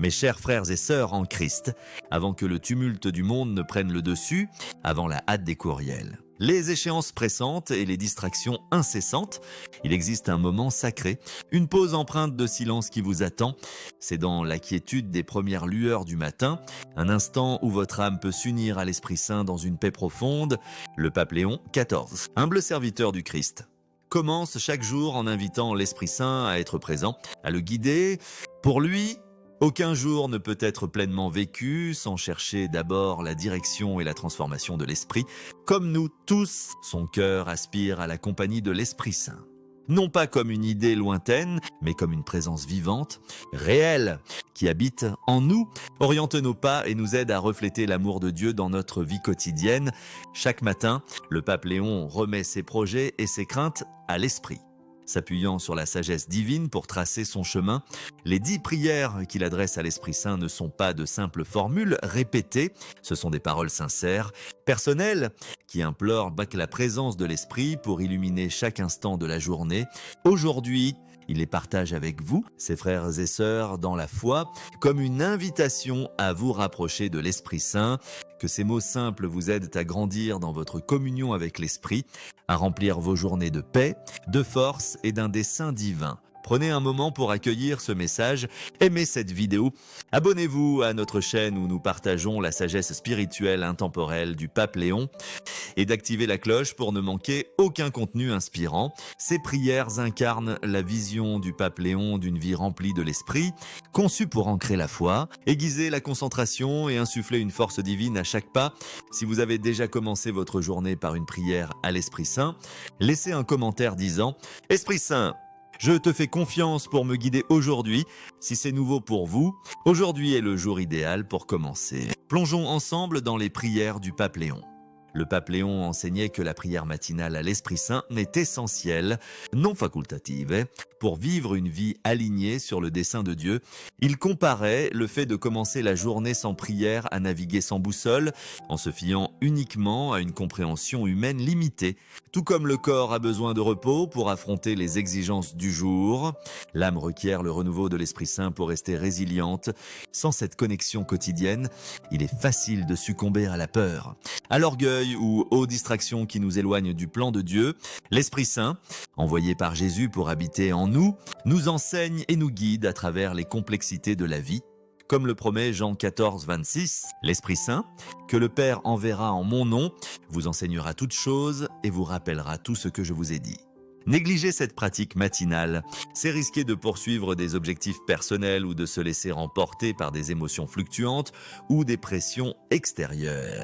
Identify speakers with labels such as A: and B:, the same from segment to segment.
A: Mes chers frères et sœurs en Christ, avant que le tumulte du monde ne prenne le dessus, avant la hâte des courriels, les échéances pressantes et les distractions incessantes, il existe un moment sacré, une pause empreinte de silence qui vous attend. C'est dans la quiétude des premières lueurs du matin, un instant où votre âme peut s'unir à l'Esprit Saint dans une paix profonde. Le pape Léon XIV, humble serviteur du Christ, commence chaque jour en invitant l'Esprit Saint à être présent, à le guider. Pour lui, aucun jour ne peut être pleinement vécu sans chercher d'abord la direction et la transformation de l'esprit. Comme nous tous, son cœur aspire à la compagnie de l'Esprit Saint. Non pas comme une idée lointaine, mais comme une présence vivante, réelle, qui habite en nous, oriente nos pas et nous aide à refléter l'amour de Dieu dans notre vie quotidienne. Chaque matin, le pape Léon remet ses projets et ses craintes à l'esprit. S'appuyant sur la sagesse divine pour tracer son chemin, les 10 prières qu'il adresse à l'Esprit Saint ne sont pas de simples formules répétées, ce sont des paroles sincères, personnelles, qui implorent la présence de l'Esprit pour illuminer chaque instant de la journée. Aujourd'hui, il les partage avec vous, ses frères et sœurs, dans la foi, comme une invitation à vous rapprocher de l'Esprit Saint. Que ces mots simples vous aident à grandir dans votre communion avec l'Esprit, à remplir vos journées de paix, de force et d'un dessein divin. Prenez un moment pour accueillir ce message, aimez cette vidéo, abonnez-vous à notre chaîne où nous partageons la sagesse spirituelle intemporelle du pape Léon et d'activer la cloche pour ne manquer aucun contenu inspirant. Ces prières incarnent la vision du pape Léon d'une vie remplie de l'esprit, conçue pour ancrer la foi, aiguiser la concentration et insuffler une force divine à chaque pas. Si vous avez déjà commencé votre journée par une prière à l'Esprit Saint, laissez un commentaire disant « Esprit Saint, je te fais confiance pour me guider aujourd'hui. Si c'est nouveau pour vous, aujourd'hui est le jour idéal pour commencer. » Plongeons ensemble dans les prières du pape Léon. Le pape Léon enseignait que la prière matinale à l'Esprit Saint est essentielle, non facultative, pour vivre une vie alignée sur le dessein de Dieu. Il comparait le fait de commencer la journée sans prière à naviguer sans boussole, en se fiant uniquement à une compréhension humaine limitée. Tout comme le corps a besoin de repos pour affronter les exigences du jour, l'âme requiert le renouveau de l'Esprit Saint pour rester résiliente. Sans cette connexion quotidienne, il est facile de succomber à la peur, à l'orgueil ou aux distractions qui nous éloignent du plan de Dieu. L'Esprit Saint, envoyé par Jésus pour habiter en nous, nous enseigne et nous guide à travers les complexités de la vie. Comme le promet Jean 14, 26, l'Esprit Saint, que le Père enverra en mon nom, vous enseignera toutes choses et vous rappellera tout ce que je vous ai dit. Négliger cette pratique matinale, c'est risquer de poursuivre des objectifs personnels ou de se laisser emporter par des émotions fluctuantes ou des pressions extérieures.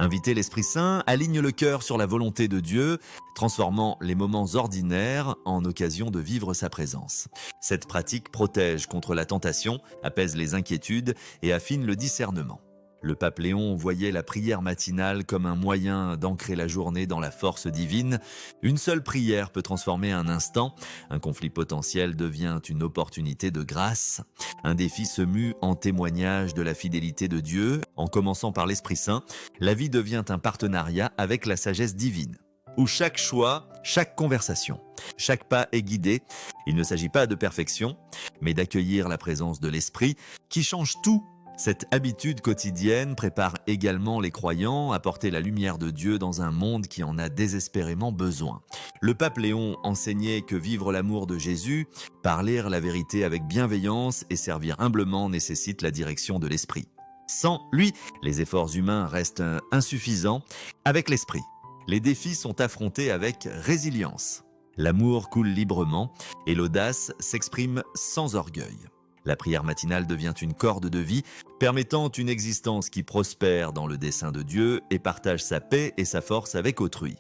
A: Inviter l'Esprit Saint aligne le cœur sur la volonté de Dieu, transformant les moments ordinaires en occasion de vivre sa présence. Cette pratique protège contre la tentation, apaise les inquiétudes et affine le discernement. Le pape Léon voyait la prière matinale comme un moyen d'ancrer la journée dans la force divine. Une seule prière peut transformer un instant. Un conflit potentiel devient une opportunité de grâce. Un défi se mue en témoignage de la fidélité de Dieu. En commençant par l'Esprit Saint, la vie devient un partenariat avec la sagesse divine, où chaque choix, chaque conversation, chaque pas est guidé. Il ne s'agit pas de perfection, mais d'accueillir la présence de l'Esprit qui change tout. Cette habitude quotidienne prépare également les croyants à porter la lumière de Dieu dans un monde qui en a désespérément besoin. Le pape Léon enseignait que vivre l'amour de Jésus, parler la vérité avec bienveillance et servir humblement nécessite la direction de l'Esprit. Sans lui, les efforts humains restent insuffisants. Avec l'Esprit, les défis sont affrontés avec résilience. L'amour coule librement et l'audace s'exprime sans orgueil. La prière matinale devient une corde de vie, permettant une existence qui prospère dans le dessein de Dieu et partage sa paix et sa force avec autrui.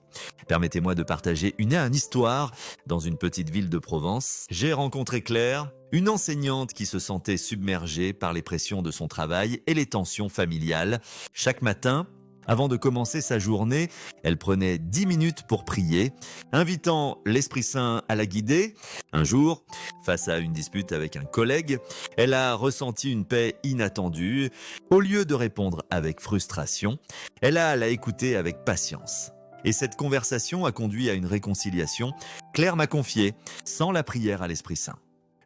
A: Permettez-moi de partager une histoire. Dans une petite ville de Provence, j'ai rencontré Claire, une enseignante qui se sentait submergée par les pressions de son travail et les tensions familiales. Chaque matin, avant de commencer sa journée, elle prenait 10 minutes pour prier, invitant l'Esprit Saint à la guider. Un jour, face à une dispute avec un collègue, elle a ressenti une paix inattendue. Au lieu de répondre avec frustration, elle l'a écouté avec patience. Et cette conversation a conduit à une réconciliation. Claire m'a confié, sans la prière à l'Esprit Saint,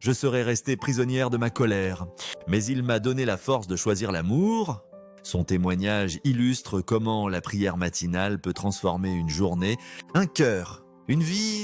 A: je serais restée prisonnière de ma colère. Mais il m'a donné la force de choisir l'amour. Son témoignage illustre comment la prière matinale peut transformer une journée, un cœur, une vie.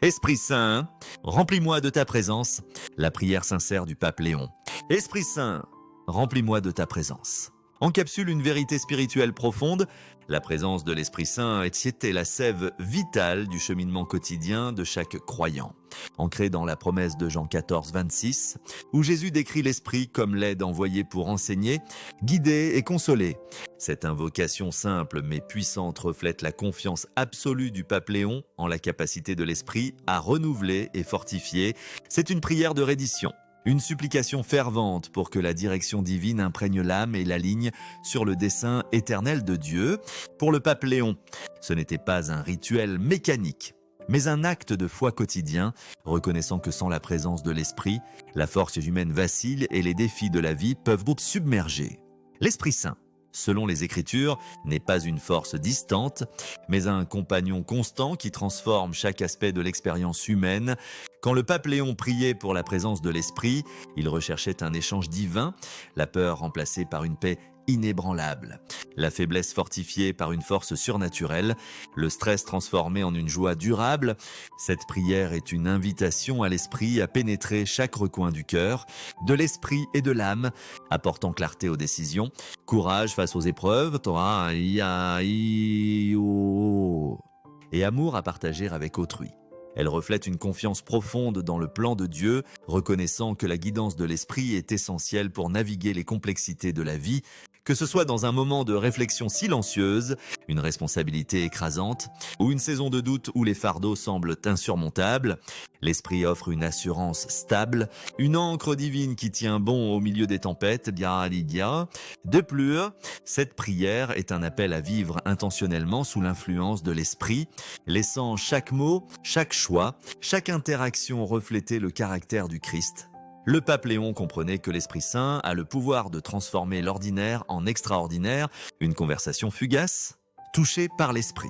A: Esprit Saint, remplis-moi de ta présence. La prière sincère du pape Léon. Esprit Saint, remplis-moi de ta présence. Encapsule une vérité spirituelle profonde. La présence de l'Esprit Saint était la sève vitale du cheminement quotidien de chaque croyant. Ancrée dans la promesse de Jean 14, 26, où Jésus décrit l'Esprit comme l'aide envoyée pour enseigner, guider et consoler. Cette invocation simple mais puissante reflète la confiance absolue du pape Léon en la capacité de l'Esprit à renouveler et fortifier. C'est une prière de reddition. Une supplication fervente pour que la direction divine imprègne l'âme et l'aligne sur le dessein éternel de Dieu. Pour le pape Léon, ce n'était pas un rituel mécanique, mais un acte de foi quotidien, reconnaissant que sans la présence de l'Esprit, la force humaine vacille et les défis de la vie peuvent vous submerger. L'Esprit Saint, selon les Écritures, n'est pas une force distante, mais un compagnon constant qui transforme chaque aspect de l'expérience humaine. Quand le pape Léon priait pour la présence de l'Esprit, il recherchait un échange divin, la peur remplacée par une paix inébranlable, la faiblesse fortifiée par une force surnaturelle, le stress transformé en une joie durable. Cette prière est une invitation à l'Esprit à pénétrer chaque recoin du cœur, de l'esprit et de l'âme, apportant clarté aux décisions, courage face aux épreuves, et amour à partager avec autrui. Elle reflète une confiance profonde dans le plan de Dieu, reconnaissant que la guidance de l'Esprit est essentielle pour naviguer les complexités de la vie, que ce soit dans un moment de réflexion silencieuse, une responsabilité écrasante, ou une saison de doute où les fardeaux semblent insurmontables. L'Esprit offre une assurance stable, une ancre divine qui tient bon au milieu des tempêtes. De plus, cette prière est un appel à vivre intentionnellement sous l'influence de l'Esprit, laissant chaque mot, chaque choix, chaque interaction refléter le caractère du Christ. Le pape Léon comprenait que l'Esprit Saint a le pouvoir de transformer l'ordinaire en extraordinaire. Une conversation fugace, touchée par l'Esprit,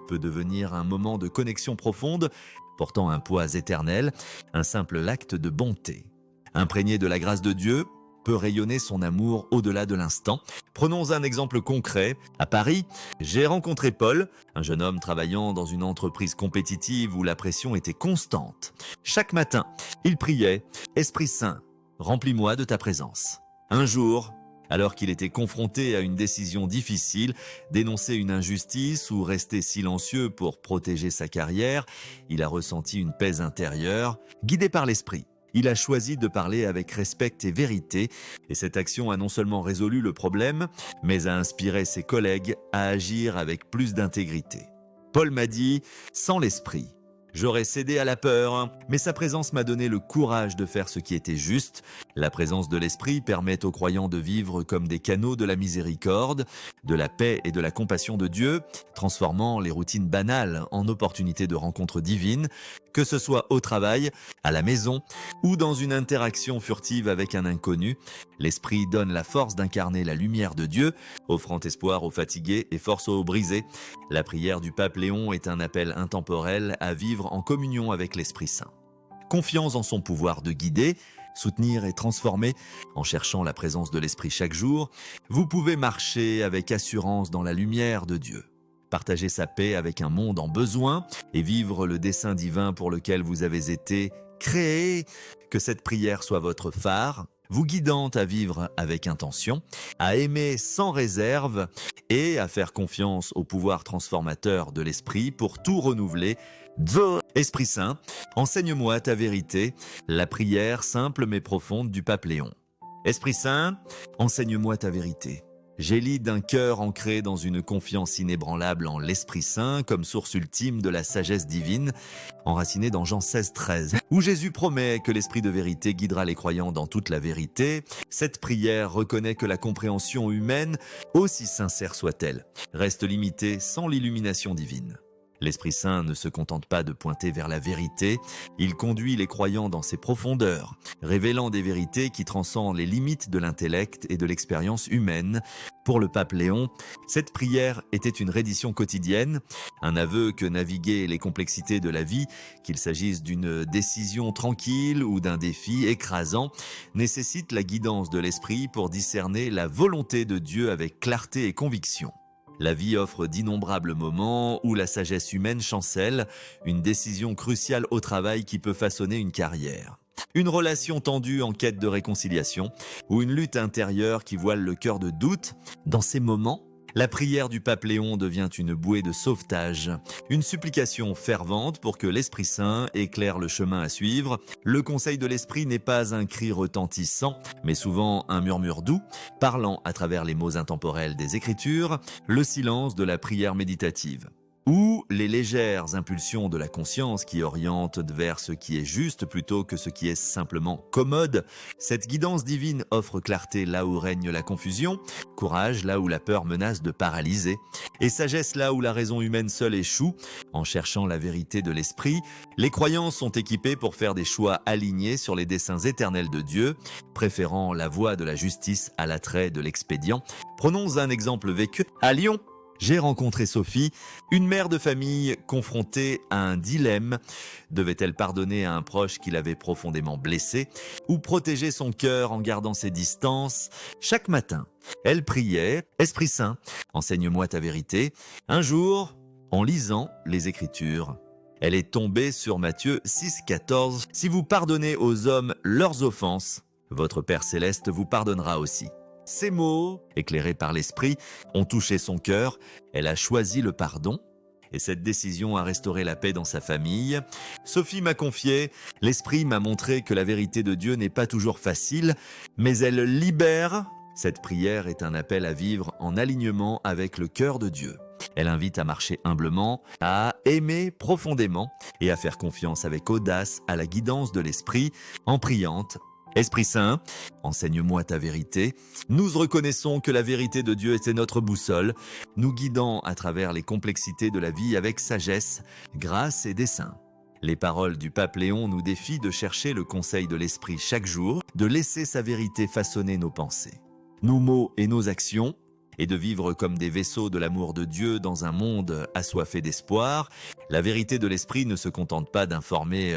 A: peut devenir un moment de connexion profonde, portant un poids éternel, un simple acte de bonté. Imprégné de la grâce de Dieu, peut rayonner son amour au-delà de l'instant. Prenons un exemple concret. À Paris, j'ai rencontré Paul, un jeune homme travaillant dans une entreprise compétitive où la pression était constante. Chaque matin, il priait « Esprit Saint, remplis-moi de ta présence ». Un jour, alors qu'il était confronté à une décision difficile, dénoncer une injustice ou rester silencieux pour protéger sa carrière, il a ressenti une paix intérieure, guidé par l'Esprit. Il a choisi de parler avec respect et vérité, et cette action a non seulement résolu le problème, mais a inspiré ses collègues à agir avec plus d'intégrité. Paul m'a dit « Sans l'Esprit, j'aurais cédé à la peur, mais sa présence m'a donné le courage de faire ce qui était juste. La présence de l'Esprit permet aux croyants de vivre comme des canaux de la miséricorde, de la paix et de la compassion de Dieu, transformant les routines banales en opportunités de rencontres divines, que ce soit au travail, à la maison ou dans une interaction furtive avec un inconnu. L'Esprit donne la force d'incarner la lumière de Dieu, offrant espoir aux fatigués et force aux brisés. La prière du pape Léon est un appel intemporel à vivre en communion avec l'Esprit Saint. Confiance en son pouvoir de guider, soutenir et transformer, en cherchant la présence de l'Esprit chaque jour, vous pouvez marcher avec assurance dans la lumière de Dieu. Partager sa paix avec un monde en besoin et vivre le dessein divin pour lequel vous avez été créé. Que cette prière soit votre phare, vous guidant à vivre avec intention, à aimer sans réserve et à faire confiance au pouvoir transformateur de l'Esprit pour tout renouveler. Esprit Saint, enseigne-moi ta vérité, la prière simple mais profonde du pape Léon. Esprit Saint, enseigne-moi ta vérité. J'élis d'un cœur ancré dans une confiance inébranlable en l'Esprit Saint comme source ultime de la sagesse divine, enracinée dans Jean 16, 13, où Jésus promet que l'Esprit de vérité guidera les croyants dans toute la vérité. Cette prière reconnaît que la compréhension humaine, aussi sincère soit-elle, reste limitée sans l'illumination divine. L'Esprit Saint ne se contente pas de pointer vers la vérité, il conduit les croyants dans ses profondeurs, révélant des vérités qui transcendent les limites de l'intellect et de l'expérience humaine. Pour le pape Léon, cette prière était une reddition quotidienne, un aveu que naviguer les complexités de la vie, qu'il s'agisse d'une décision tranquille ou d'un défi écrasant, nécessite la guidance de l'esprit pour discerner la volonté de Dieu avec clarté et conviction. La vie offre d'innombrables moments où la sagesse humaine chancelle, une décision cruciale au travail qui peut façonner une carrière. Une relation tendue en quête de réconciliation ou une lutte intérieure qui voile le cœur de doute. Dans ces moments, la prière du pape Léon devient une bouée de sauvetage, une supplication fervente pour que l'Esprit Saint éclaire le chemin à suivre. Le conseil de l'Esprit n'est pas un cri retentissant, mais souvent un murmure doux, parlant à travers les mots intemporels des Écritures, le silence de la prière méditative. Ou les légères impulsions de la conscience qui orientent vers ce qui est juste plutôt que ce qui est simplement commode. Cette guidance divine offre clarté là où règne la confusion, courage là où la peur menace de paralyser, et sagesse là où la raison humaine seule échoue. En cherchant la vérité de l'esprit, les croyants sont équipés pour faire des choix alignés sur les desseins éternels de Dieu, préférant la voie de la justice à l'attrait de l'expédient. Prenons un exemple vécu à Lyon. J'ai rencontré Sophie, une mère de famille confrontée à un dilemme. Devait-elle pardonner à un proche qui l'avait profondément blessée ou protéger son cœur en gardant ses distances? Chaque matin, elle priait « Esprit Saint, enseigne-moi ta vérité ». Un jour, en lisant les Écritures, elle est tombée sur Matthieu 6,14 « Si vous pardonnez aux hommes leurs offenses, votre Père Céleste vous pardonnera aussi ». Ces mots, éclairés par l'Esprit, ont touché son cœur. Elle a choisi le pardon et cette décision a restauré la paix dans sa famille. Sophie m'a confié, l'Esprit m'a montré que la vérité de Dieu n'est pas toujours facile, mais elle libère. Cette prière est un appel à vivre en alignement avec le cœur de Dieu. Elle invite à marcher humblement, à aimer profondément et à faire confiance avec audace à la guidance de l'Esprit en priant. Esprit Saint, enseigne-moi ta vérité. Nous reconnaissons que la vérité de Dieu était notre boussole, nous guidant à travers les complexités de la vie avec sagesse, grâce et dessein. Les paroles du pape Léon nous défient de chercher le conseil de l'Esprit chaque jour, de laisser sa vérité façonner nos pensées, nos mots et nos actions, et de vivre comme des vaisseaux de l'amour de Dieu dans un monde assoiffé d'espoir. La vérité de l'Esprit ne se contente pas d'informer,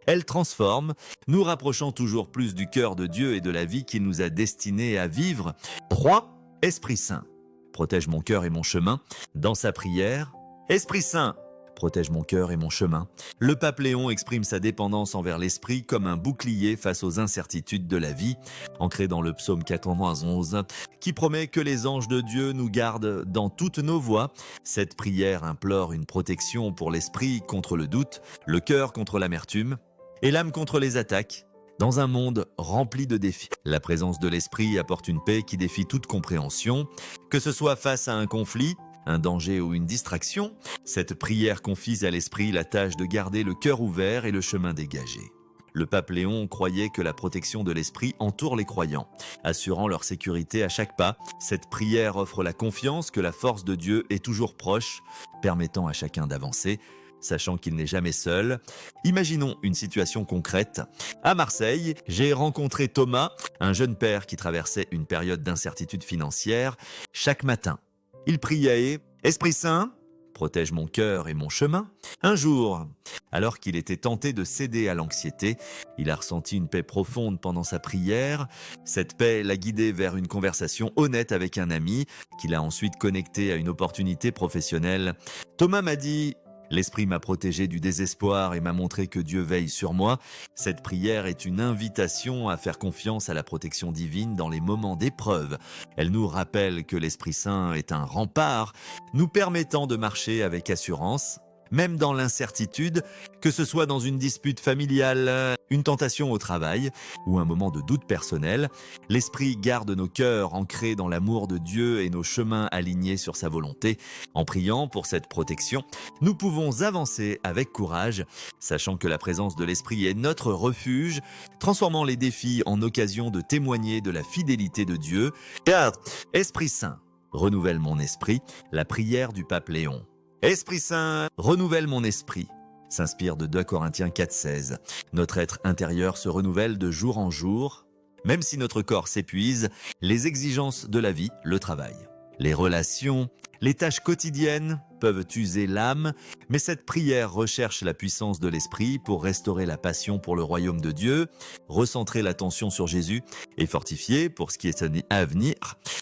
A: elle transforme, nous rapprochant toujours plus du cœur de Dieu et de la vie qu'il nous a destinés à vivre. 3. Esprit Saint, protège mon cœur et mon chemin. Dans sa prière, Esprit Saint, protège mon cœur et mon chemin. Le pape Léon exprime sa dépendance envers l'Esprit comme un bouclier face aux incertitudes de la vie, ancré dans le psaume 91, qui promet que les anges de Dieu nous gardent dans toutes nos voies. Cette prière implore une protection pour l'esprit contre le doute, le cœur contre l'amertume et l'âme contre les attaques. Dans un monde rempli de défis, la présence de l'Esprit apporte une paix qui défie toute compréhension, que ce soit face à un conflit, un danger ou une distraction. Cette prière confie à l'Esprit la tâche de garder le cœur ouvert et le chemin dégagé. Le pape Léon croyait que la protection de l'Esprit entoure les croyants, assurant leur sécurité à chaque pas. Cette prière offre la confiance que la force de Dieu est toujours proche, permettant à chacun d'avancer, sachant qu'il n'est jamais seul. Imaginons une situation concrète. À Marseille, j'ai rencontré Thomas, un jeune père qui traversait une période d'incertitude financière. Chaque matin, il priait « Esprit Saint, protège mon cœur et mon chemin ». Un jour, alors qu'il était tenté de céder à l'anxiété, il a ressenti une paix profonde pendant sa prière. Cette paix l'a guidé vers une conversation honnête avec un ami, qu'il a ensuite connecté à une opportunité professionnelle. Thomas m'a dit « L'Esprit m'a protégé du désespoir et m'a montré que Dieu veille sur moi. Cette prière est une invitation à faire confiance à la protection divine dans les moments d'épreuve. Elle nous rappelle que l'Esprit Saint est un rempart, nous permettant de marcher avec assurance, même dans l'incertitude, que ce soit dans une dispute familiale, une tentation au travail ou un moment de doute personnel. L'Esprit garde nos cœurs ancrés dans l'amour de Dieu et nos chemins alignés sur sa volonté. En priant pour cette protection, nous pouvons avancer avec courage, sachant que la présence de l'Esprit est notre refuge, transformant les défis en occasion de témoigner de la fidélité de Dieu. 4. Esprit Saint, renouvelle mon esprit, la prière du pape Léon. Esprit Saint, renouvelle mon esprit. S'inspire de 2 Corinthiens 4,16. Notre être intérieur se renouvelle de jour en jour. Même si notre corps s'épuise, les exigences de la vie le travaillent. Les relations, les tâches quotidiennes peuvent user l'âme, mais cette prière recherche la puissance de l'esprit pour restaurer la passion pour le royaume de Dieu, recentrer l'attention sur Jésus et fortifier pour ce qui est à venir.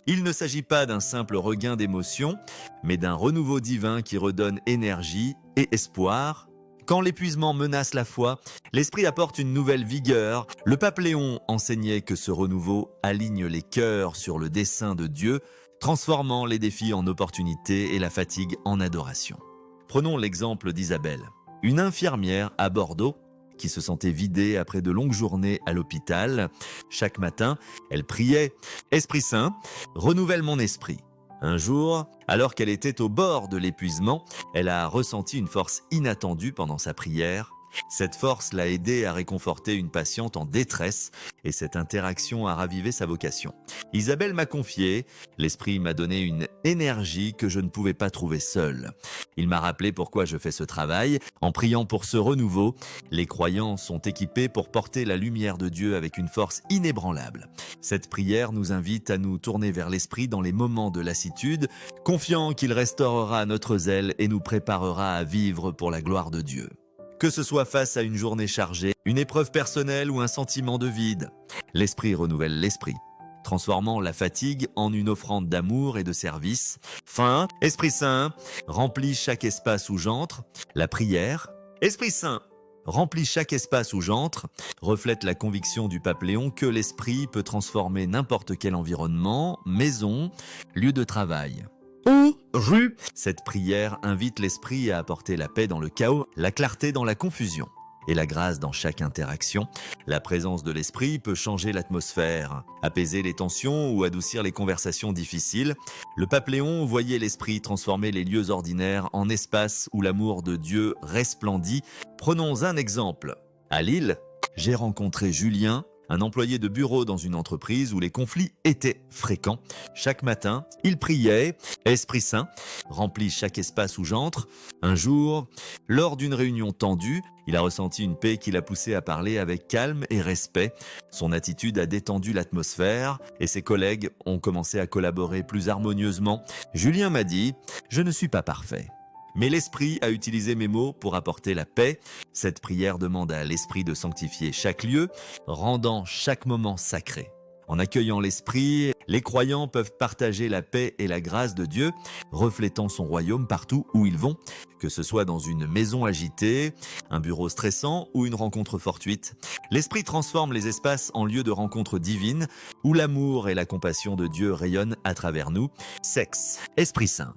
A: Il ne s'agit pas d'un simple regain d'émotion, mais d'un renouveau divin qui redonne énergie et espoir. Quand l'épuisement menace la foi, l'esprit apporte une nouvelle vigueur. Le pape Léon enseignait que ce renouveau aligne les cœurs sur le dessein de Dieu, transformant les défis en opportunités et la fatigue en adoration. Prenons l'exemple d'Isabelle, une infirmière à Bordeaux qui se sentait vidée après de longues journées à l'hôpital. Chaque matin, elle priait « Esprit Saint, renouvelle mon esprit ». Un jour, alors qu'elle était au bord de l'épuisement, elle a ressenti une force inattendue pendant sa prière. Cette force l'a aidée à réconforter une patiente en détresse et cette interaction a ravivé sa vocation. Isabelle m'a confié, l'esprit m'a donné une énergie que je ne pouvais pas trouver seule. Il m'a rappelé pourquoi je fais ce travail. En priant pour ce renouveau, les croyants sont équipés pour porter la lumière de Dieu avec une force inébranlable. Cette prière nous invite à nous tourner vers l'esprit dans les moments de lassitude, confiant qu'il restaurera notre zèle et nous préparera à vivre pour la gloire de Dieu. Que ce soit face à une journée chargée, une épreuve personnelle ou un sentiment de vide, l'esprit renouvelle l'esprit, transformant la fatigue en une offrande d'amour et de service. Fin, Esprit Saint, remplis chaque espace où j'entre. La prière, Esprit Saint, remplis chaque espace où j'entre, reflète la conviction du pape Léon que l'esprit peut transformer n'importe quel environnement, maison, lieu de travail. Rue. Cette prière invite l'esprit à apporter la paix dans le chaos, la clarté dans la confusion et la grâce dans chaque interaction. La présence de l'esprit peut changer l'atmosphère, apaiser les tensions ou adoucir les conversations difficiles. Le pape Léon voyait l'esprit transformer les lieux ordinaires en espaces où l'amour de Dieu resplendit. Prenons un exemple. À Lille, j'ai rencontré Julien, un employé de bureau dans une entreprise où les conflits étaient fréquents. Chaque matin, il priait « Esprit Saint, remplis chaque espace où j'entre ». Un jour, lors d'une réunion tendue, il a ressenti une paix qui l'a poussé à parler avec calme et respect. Son attitude a détendu l'atmosphère et ses collègues ont commencé à collaborer plus harmonieusement. Julien m'a dit « Je ne suis pas parfait ». Mais l'Esprit a utilisé mes mots pour apporter la paix. Cette prière demande à l'Esprit de sanctifier chaque lieu, rendant chaque moment sacré. En accueillant l'Esprit, les croyants peuvent partager la paix et la grâce de Dieu, reflétant son royaume partout où ils vont, que ce soit dans une maison agitée, un bureau stressant ou une rencontre fortuite. L'Esprit transforme les espaces en lieux de rencontre divine, où l'amour et la compassion de Dieu rayonnent à travers nous. Sexe, Esprit Saint.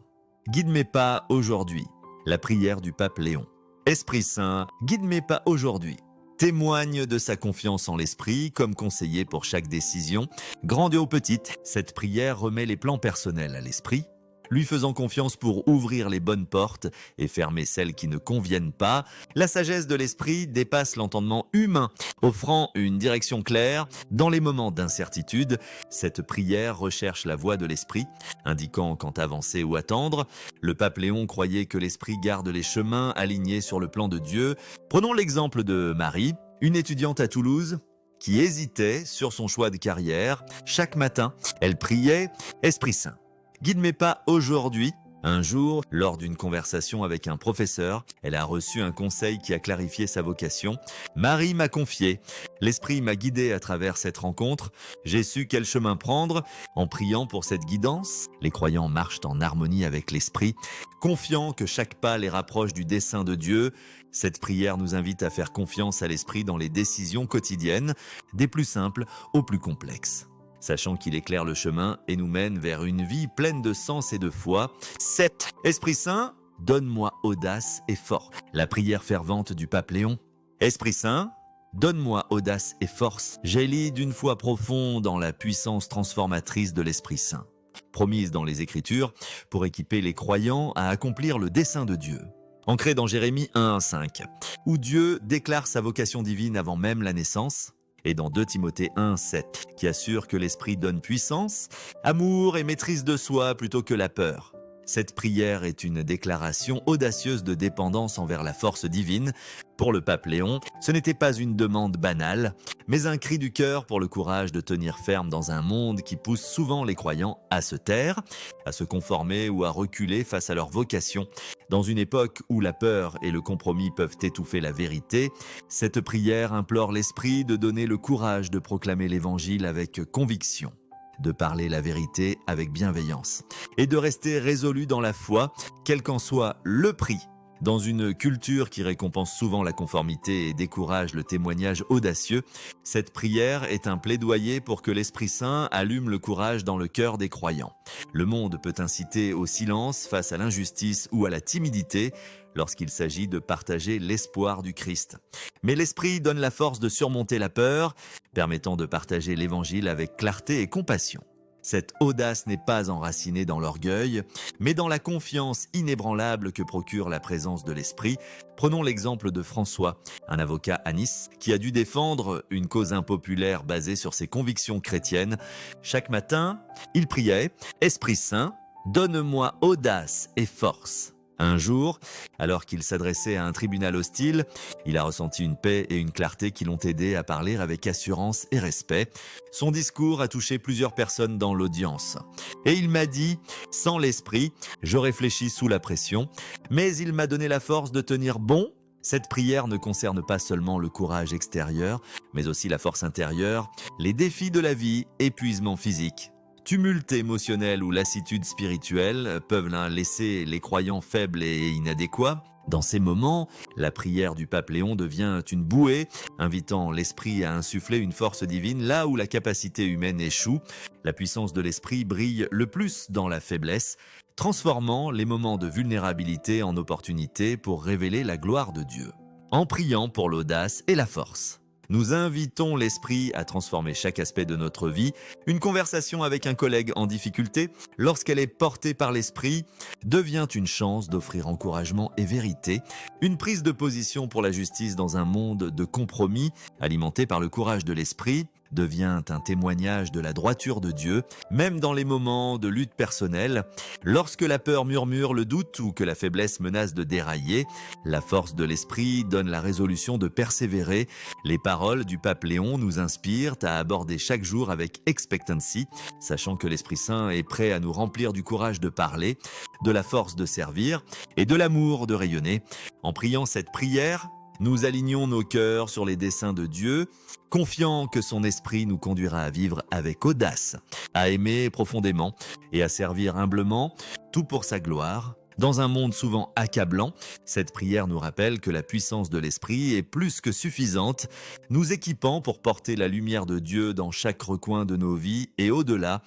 A: Guide mes pas aujourd'hui. La prière du pape Léon. Esprit Saint, guide mes pas aujourd'hui. Témoigne de sa confiance en l'esprit comme conseiller pour chaque décision. Grande ou petite, cette prière remet les plans personnels à l'esprit, lui faisant confiance pour ouvrir les bonnes portes et fermer celles qui ne conviennent pas. La sagesse de l'esprit dépasse l'entendement humain, offrant une direction claire. Dans les moments d'incertitude, cette prière recherche la voie de l'esprit, indiquant quand avancer ou attendre. Le pape Léon croyait que l'esprit garde les chemins alignés sur le plan de Dieu. Prenons l'exemple de Marie, une étudiante à Toulouse, qui hésitait sur son choix de carrière. Chaque matin, elle priait « Esprit Saint ». Guide mes pas aujourd'hui. Un jour, lors d'une conversation avec un professeur, elle a reçu un conseil qui a clarifié sa vocation. Marie m'a confié. L'Esprit m'a guidé à travers cette rencontre. J'ai su quel chemin prendre. En priant pour cette guidance, les croyants marchent en harmonie avec l'Esprit, confiant que chaque pas les rapproche du dessein de Dieu. Cette prière nous invite à faire confiance à l'Esprit dans les décisions quotidiennes, des plus simples aux plus complexes, sachant qu'il éclaire le chemin et nous mène vers une vie pleine de sens et de foi. 7. Esprit Saint, donne-moi audace et force. La prière fervente du pape Léon. Esprit Saint, donne-moi audace et force. J'élis d'une foi profonde en la puissance transformatrice de l'Esprit Saint, promise dans les Écritures pour équiper les croyants à accomplir le dessein de Dieu. Ancré dans Jérémie 1:5, où Dieu déclare sa vocation divine avant même la naissance, et dans 2 Timothée 1:7, qui assure que l'Esprit donne puissance, amour et maîtrise de soi plutôt que la peur. Cette prière est une déclaration audacieuse de dépendance envers la force divine. Pour le pape Léon, ce n'était pas une demande banale, mais un cri du cœur pour le courage de tenir ferme dans un monde qui pousse souvent les croyants à se taire, à se conformer ou à reculer face à leur vocation. Dans une époque où la peur et le compromis peuvent étouffer la vérité, cette prière implore l'Esprit de donner le courage de proclamer l'Évangile avec conviction, de parler la vérité avec bienveillance et de rester résolu dans la foi, quel qu'en soit le prix. Dans une culture qui récompense souvent la conformité et décourage le témoignage audacieux, cette prière est un plaidoyer pour que l'Esprit Saint allume le courage dans le cœur des croyants. Le monde peut inciter au silence face à l'injustice ou à la timidité lorsqu'il s'agit de partager l'espoir du Christ. Mais l'Esprit donne la force de surmonter la peur, permettant de partager l'Évangile avec clarté et compassion. Cette audace n'est pas enracinée dans l'orgueil, mais dans la confiance inébranlable que procure la présence de l'Esprit. Prenons l'exemple de François, un avocat à Nice, qui a dû défendre une cause impopulaire basée sur ses convictions chrétiennes. Chaque matin, il priait « Esprit Saint, donne-moi audace et force ». Un jour, alors qu'il s'adressait à un tribunal hostile, il a ressenti une paix et une clarté qui l'ont aidé à parler avec assurance et respect. Son discours a touché plusieurs personnes dans l'audience. Et il m'a dit, sans l'esprit, je réfléchis sous la pression, mais il m'a donné la force de tenir bon. Cette prière ne concerne pas seulement le courage extérieur, mais aussi la force intérieure, les défis de la vie, épuisement physique. Tumulte émotionnel ou lassitude spirituelle peuvent laisser les croyants faibles et inadéquats. Dans ces moments, la prière du pape Léon devient une bouée, invitant l'esprit à insuffler une force divine là où la capacité humaine échoue. La puissance de l'esprit brille le plus dans la faiblesse, transformant les moments de vulnérabilité en opportunités pour révéler la gloire de Dieu. En priant pour l'audace et la force, nous invitons l'Esprit à transformer chaque aspect de notre vie. Une conversation avec un collègue en difficulté, lorsqu'elle est portée par l'Esprit, devient une chance d'offrir encouragement et vérité. Une prise de position pour la justice dans un monde de compromis, alimenté par le courage de l'Esprit, devient un témoignage de la droiture de Dieu, même dans les moments de lutte personnelle. Lorsque la peur murmure le doute ou que la faiblesse menace de dérailler, la force de l'Esprit donne la résolution de persévérer. Les paroles du pape Léon nous inspirent à aborder chaque jour avec expectancy, sachant que l'Esprit Saint est prêt à nous remplir du courage de parler, de la force de servir et de l'amour de rayonner. En priant cette prière, nous alignons nos cœurs sur les desseins de Dieu, confiant que son esprit nous conduira à vivre avec audace, à aimer profondément et à servir humblement, tout pour sa gloire. Dans un monde souvent accablant, cette prière nous rappelle que la puissance de l'esprit est plus que suffisante, nous équipant pour porter la lumière de Dieu dans chaque recoin de nos vies et au-delà.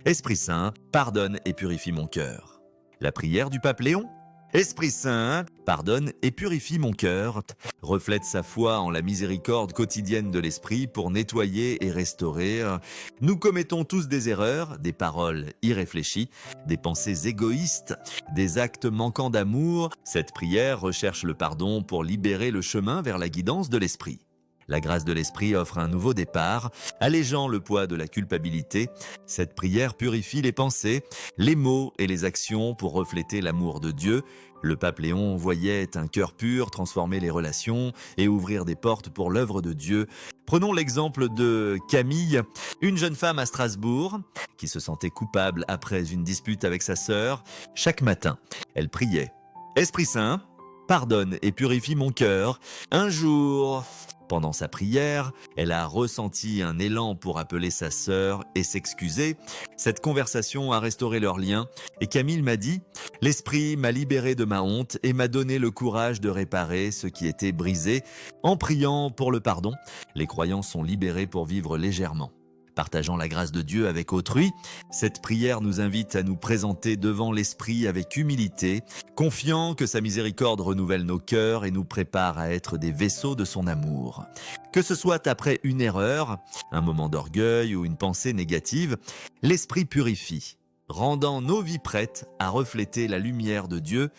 A: Esprit Saint, pardonne et purifie mon cœur. La prière du pape Léon. Esprit Saint, pardonne et purifie mon cœur, reflète sa foi en la miséricorde quotidienne de l'Esprit pour nettoyer et restaurer. Nous commettons tous des erreurs, des paroles irréfléchies, des pensées égoïstes, des actes manquants d'amour. Cette prière recherche le pardon pour libérer le chemin vers la guidance de l'Esprit. La grâce de l'Esprit offre un nouveau départ, allégeant le poids de la culpabilité. Cette prière purifie les pensées, les mots et les actions pour refléter l'amour de Dieu. Le pape Léon voyait un cœur pur transformer les relations et ouvrir des portes pour l'œuvre de Dieu. Prenons l'exemple de Camille, une jeune femme à Strasbourg qui se sentait coupable après une dispute avec sa sœur. Chaque matin, elle priait « Esprit Saint, pardonne et purifie mon cœur. » Un jour, pendant sa prière, elle a ressenti un élan pour appeler sa sœur et s'excuser. Cette conversation a restauré leur lien et Camille m'a dit « L'Esprit m'a libéré de ma honte et m'a donné le courage de réparer ce qui était brisé. En priant pour le pardon, les croyants sont libérés pour vivre légèrement. » Partageant la grâce de Dieu avec autrui, cette prière nous invite à nous présenter devant l'Esprit avec humilité, confiant que sa miséricorde renouvelle nos cœurs et nous prépare à être des vaisseaux de son amour. Que ce soit après une erreur, un moment d'orgueil ou une pensée négative, l'Esprit purifie, rendant nos vies prêtes à refléter la lumière de Dieu.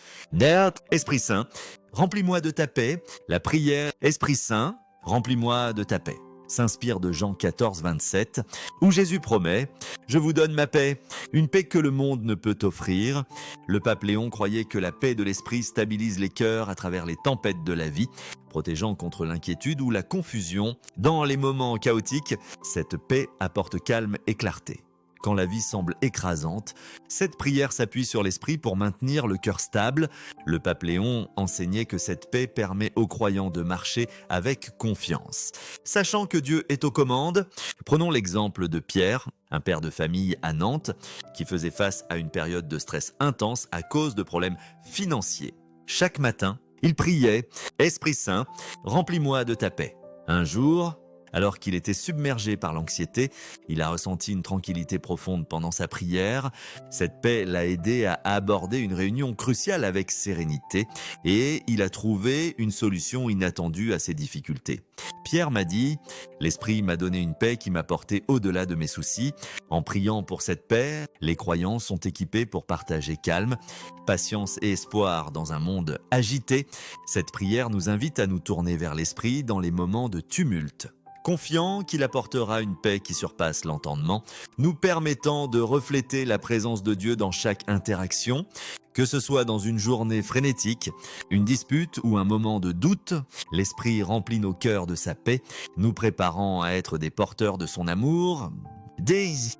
A: Esprit Saint, remplis-moi de ta paix. La prière, Esprit Saint, remplis-moi de ta paix. s'inspire de Jean 14, 27, où Jésus promet « Je vous donne ma paix, une paix que le monde ne peut offrir ». Le pape Léon croyait que la paix de l'esprit stabilise les cœurs à travers les tempêtes de la vie, protégeant contre l'inquiétude ou la confusion. Dans les moments chaotiques, cette paix apporte calme et clarté. Quand la vie semble écrasante, cette prière s'appuie sur l'esprit pour maintenir le cœur stable. Le pape Léon enseignait que cette paix permet aux croyants de marcher avec confiance. Sachant que Dieu est aux commandes, prenons l'exemple de Pierre, un père de famille à Nantes, qui faisait face à une période de stress intense à cause de problèmes financiers. Chaque matin, il priait « Esprit Saint, remplis-moi de ta paix ». Un jour, alors qu'il était submergé par l'anxiété, il a ressenti une tranquillité profonde pendant sa prière. Cette paix l'a aidé à aborder une réunion cruciale avec sérénité et il a trouvé une solution inattendue à ses difficultés. Pierre m'a dit « L'Esprit m'a donné une paix qui m'a porté au-delà de mes soucis. En priant pour cette paix, les croyants sont équipés pour partager calme, patience et espoir dans un monde agité. Cette prière nous invite à nous tourner vers l'Esprit dans les moments de tumulte. Confiant qu'il apportera une paix qui surpasse l'entendement, nous permettant de refléter la présence de Dieu dans chaque interaction, que ce soit dans une journée frénétique, une dispute ou un moment de doute, l'Esprit remplit nos cœurs de sa paix, nous préparant à être des porteurs de son amour.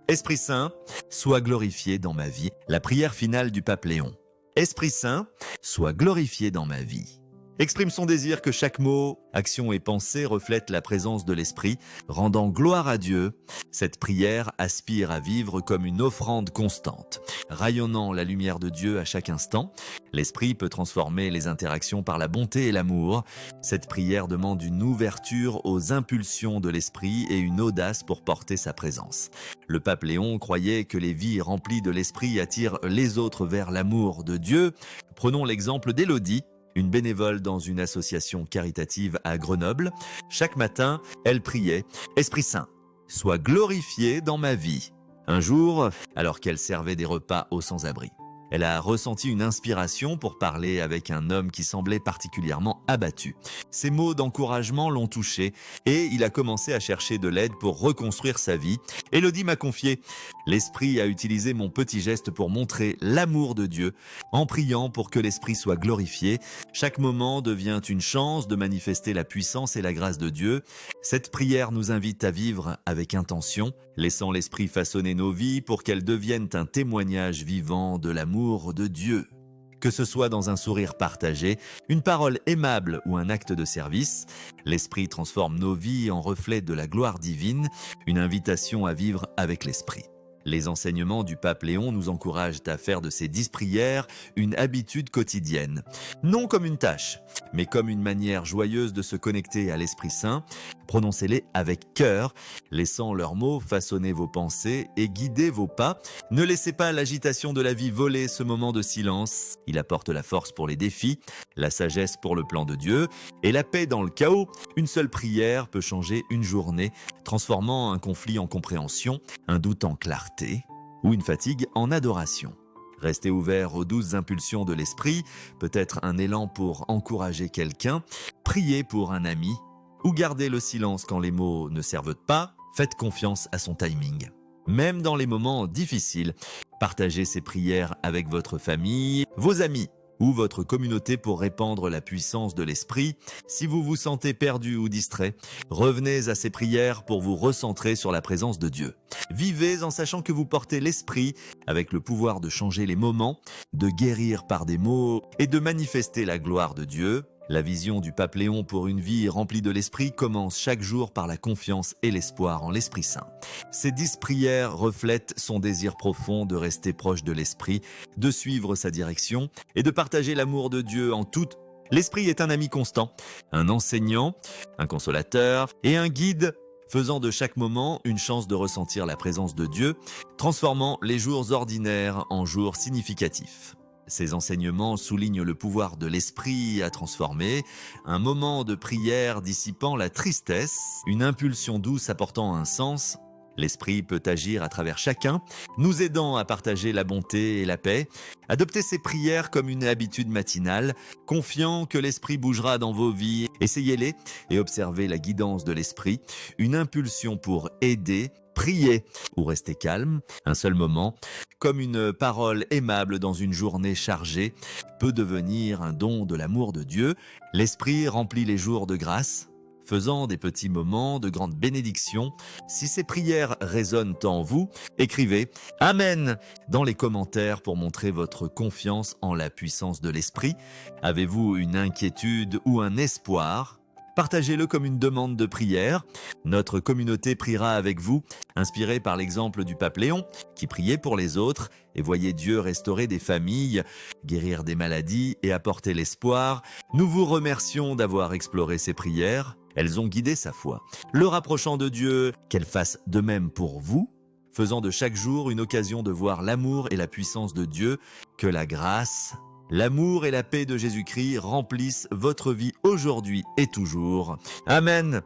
A: Esprit Saint, sois glorifié dans ma vie. La prière finale du pape Léon. Esprit Saint, sois glorifié dans ma vie. Exprime son désir que chaque mot, action et pensée reflètent la présence de l'Esprit, rendant gloire à Dieu. Cette prière aspire à vivre comme une offrande constante, rayonnant la lumière de Dieu à chaque instant. L'Esprit peut transformer les interactions par la bonté et l'amour. Cette prière demande une ouverture aux impulsions de l'Esprit et une audace pour porter sa présence. Le pape Léon croyait que les vies remplies de l'Esprit attirent les autres vers l'amour de Dieu. Prenons l'exemple d'Élodie, une bénévole dans une association caritative à Grenoble. Chaque matin, elle priait « Esprit Saint, sois glorifié dans ma vie ». Un jour, alors qu'elle servait des repas aux sans-abri, elle a ressenti une inspiration pour parler avec un homme qui semblait particulièrement abattu. Ces mots d'encouragement l'ont touché et il a commencé à chercher de l'aide pour reconstruire sa vie. Élodie m'a confié « L'Esprit a utilisé mon petit geste pour montrer l'amour de Dieu. En priant pour que l'Esprit soit glorifié, chaque moment devient une chance de manifester la puissance et la grâce de Dieu. Cette prière nous invite à vivre avec intention, laissant l'Esprit façonner nos vies pour qu'elles deviennent un témoignage vivant de l'amour de Dieu. Que ce soit dans un sourire partagé, une parole aimable ou un acte de service, l'Esprit transforme nos vies en reflet de la gloire divine, une invitation à vivre avec l'Esprit. Les enseignements du pape Léon nous encouragent à faire de ces 10 prières une habitude quotidienne. Non comme une tâche, mais comme une manière joyeuse de se connecter à l'Esprit Saint. Prononcez-les avec cœur, laissant leurs mots façonner vos pensées et guider vos pas. Ne laissez pas l'agitation de la vie voler ce moment de silence. Il apporte la force pour les défis, la sagesse pour le plan de Dieu et la paix dans le chaos. Une seule prière peut changer une journée, transformant un conflit en compréhension, un doute en clarté ou une fatigue en adoration. Restez ouvert aux douces impulsions de l'Esprit, peut-être un élan pour encourager quelqu'un, prier pour un ami ou garder le silence quand les mots ne servent pas. Faites confiance à son timing. Même dans les moments difficiles, partagez ces prières avec votre famille, vos amis ou votre communauté pour répandre la puissance de l'Esprit. Si vous vous sentez perdu ou distrait, revenez à ces prières pour vous recentrer sur la présence de Dieu. Vivez en sachant que vous portez l'Esprit avec le pouvoir de changer les moments, de guérir par des mots et de manifester la gloire de Dieu. La vision du pape Léon pour une vie remplie de l'Esprit commence chaque jour par la confiance et l'espoir en l'Esprit Saint. Ces 10 prières reflètent son désir profond de rester proche de l'Esprit, de suivre sa direction et de partager l'amour de Dieu en toute. L'Esprit est un ami constant, un enseignant, un consolateur et un guide, faisant de chaque moment une chance de ressentir la présence de Dieu, transformant les jours ordinaires en jours significatifs. Ces enseignements soulignent le pouvoir de l'Esprit à transformer, un moment de prière dissipant la tristesse, une impulsion douce apportant un sens, L'Esprit peut agir à travers chacun, nous aidant à partager la bonté et la paix. Adoptez ces prières comme une habitude matinale, confiant que l'Esprit bougera dans vos vies. Essayez-les et observez la guidance de l'Esprit, une impulsion pour aider, prier ou rester calme, un seul moment, comme une parole aimable dans une journée chargée, peut devenir un don de l'amour de Dieu. L'Esprit remplit les jours de grâce, faisant des petits moments de grande bénédiction. Si ces prières résonnent en vous, écrivez « Amen » dans les commentaires pour montrer votre confiance en la puissance de l'Esprit. Avez-vous une inquiétude ou un espoir ? Partagez-le comme une demande de prière. Notre communauté priera avec vous, inspirée par l'exemple du pape Léon, qui priait pour les autres et voyait Dieu restaurer des familles, guérir des maladies et apporter l'espoir. Nous vous remercions d'avoir exploré ces prières. Elles ont guidé sa foi, le rapprochant de Dieu, qu'elle fasse de même pour vous, faisant de chaque jour une occasion de voir l'amour et la puissance de Dieu, que la grâce, l'amour et la paix de Jésus-Christ remplissent votre vie aujourd'hui et toujours. Amen.